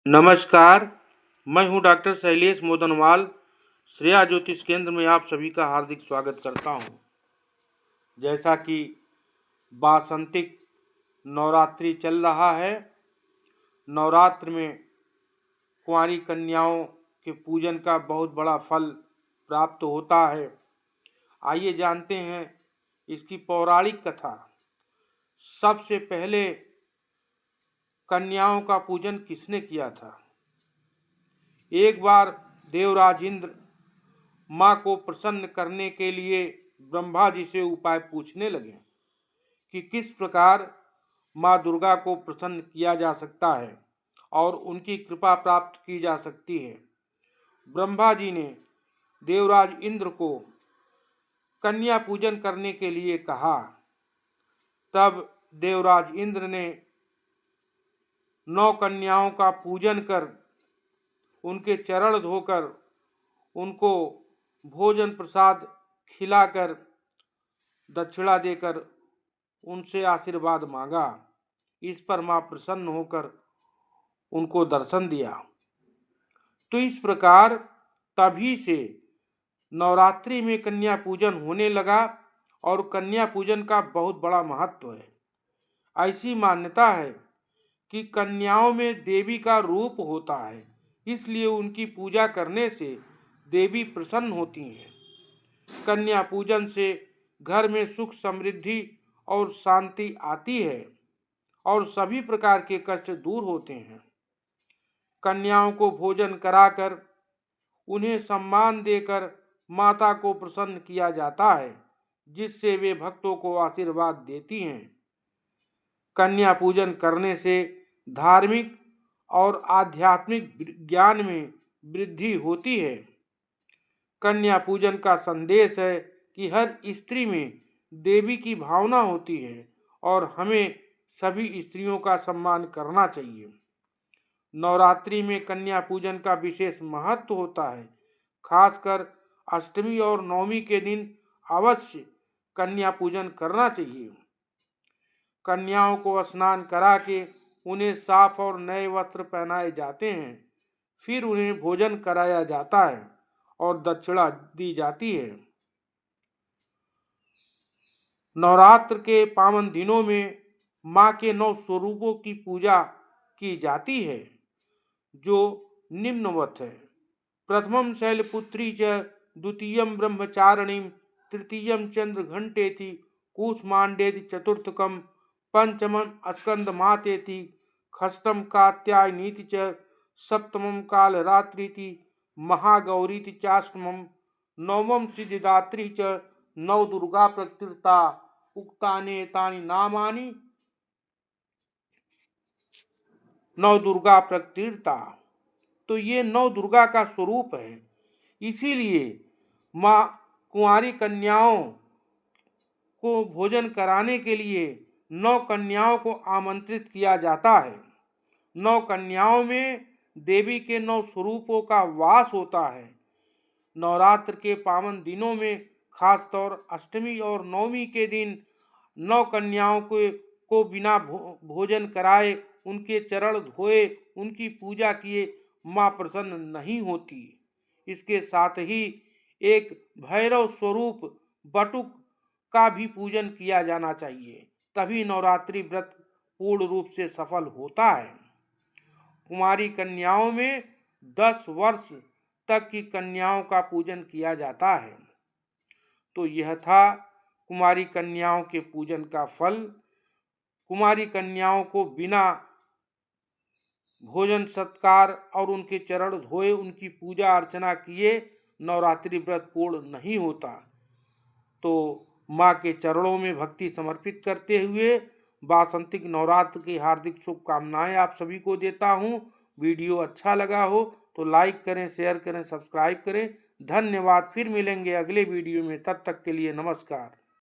नमस्कार, मैं हूं डॉक्टर शैलेश मोदनवाल। श्रेया ज्योतिष केंद्र में आप सभी का हार्दिक स्वागत करता हूं। जैसा कि वासंतिक नवरात्रि चल रहा है, नवरात्र में कुंवारी कन्याओं के पूजन का बहुत बड़ा फल प्राप्त होता है। आइए जानते हैं इसकी पौराणिक कथा। सबसे पहले कन्याओं का पूजन किसने किया था? एक बार देवराज इंद्र माँ को प्रसन्न करने के लिए ब्रह्मा जी से उपाय पूछने लगे कि किस प्रकार माँ दुर्गा को प्रसन्न किया जा सकता है और उनकी कृपा प्राप्त की जा सकती है। ब्रह्मा जी ने देवराज इंद्र को कन्या पूजन करने के लिए कहा। तब देवराज इंद्र ने 9 कन्याओं का पूजन कर उनके चरण धोकर उनको भोजन प्रसाद खिलाकर दक्षिणा देकर उनसे आशीर्वाद मांगा। इस पर मां प्रसन्न होकर उनको दर्शन दिया। तो इस प्रकार तभी से नवरात्रि में कन्या पूजन होने लगा और कन्या पूजन का बहुत बड़ा महत्व है। ऐसी मान्यता है कि कन्याओं में देवी का रूप होता है, इसलिए उनकी पूजा करने से देवी प्रसन्न होती हैं। कन्या पूजन से घर में सुख समृद्धि और शांति आती है और सभी प्रकार के कष्ट दूर होते हैं। कन्याओं को भोजन कराकर उन्हें सम्मान देकर माता को प्रसन्न किया जाता है, जिससे वे भक्तों को आशीर्वाद देती हैं। कन्या पूजन करने से धार्मिक और आध्यात्मिक ज्ञान में वृद्धि होती है। कन्या पूजन का संदेश है कि हर स्त्री में देवी की भावना होती है और हमें सभी स्त्रियों का सम्मान करना चाहिए। नवरात्रि में कन्या पूजन का विशेष महत्व होता है। खासकर अष्टमी और नवमी के दिन अवश्य कन्या पूजन करना चाहिए। कन्याओं को स्नान करा के उन्हें साफ और नए वस्त्र पहनाए जाते हैं। फिर उन्हें भोजन कराया जाता है और दक्षिणा दी जाती है। नवरात्र के पावन दिनों में माँ के 9 स्वरूपों की पूजा की जाती है, जो निम्नवत है। प्रथमं शैलपुत्री च, द्वितीयं ब्रह्मचारिणीं, तृतीयं चंद्रघंटेति, कूष्मांडेति, चतुर्थकं पंचमं स्कंदमातेति, षष्ठं कात्यायनीति च, सप्तमं कालरात्रीति, महागौरीति चाष्टमं, नवमं सिद्धिदात्री च, नव दुर्गा प्रकृता उक्तानि एतानि नामानि नव दुर्गा प्रकृता। तो ये 9 दुर्गा का स्वरूप है। इसीलिए माँ कुंवारी कन्याओं को भोजन कराने के लिए 9 कन्याओं को आमंत्रित किया जाता है। 9 कन्याओं में देवी के 9 स्वरूपों का वास होता है। नवरात्र के पावन दिनों में खासतौर अष्टमी और नवमी के दिन 9 कन्याओं को बिना भोजन कराए, उनके चरण धोए, उनकी पूजा किए माँ प्रसन्न नहीं होती। इसके साथ ही एक भैरव स्वरूप बटुक का भी पूजन किया जाना चाहिए, तभी नवरात्रि व्रत पूर्ण रूप से सफल होता है। कुमारी कन्याओं में 10 वर्ष तक की कन्याओं का पूजन किया जाता है। तो यह था कुमारी कन्याओं के पूजन का फल। कुमारी कन्याओं को बिना भोजन सत्कार और उनके चरण धोए, उनकी पूजा अर्चना किए नवरात्रि व्रत पूर्ण नहीं होता। तो माँ के चरणों में भक्ति समर्पित करते हुए वासंतिक नवरात्र की हार्दिक शुभकामनाएं आप सभी को देता हूँ। वीडियो अच्छा लगा हो तो लाइक करें, शेयर करें, सब्सक्राइब करें। धन्यवाद। फिर मिलेंगे अगले वीडियो में, तब तक के लिए नमस्कार।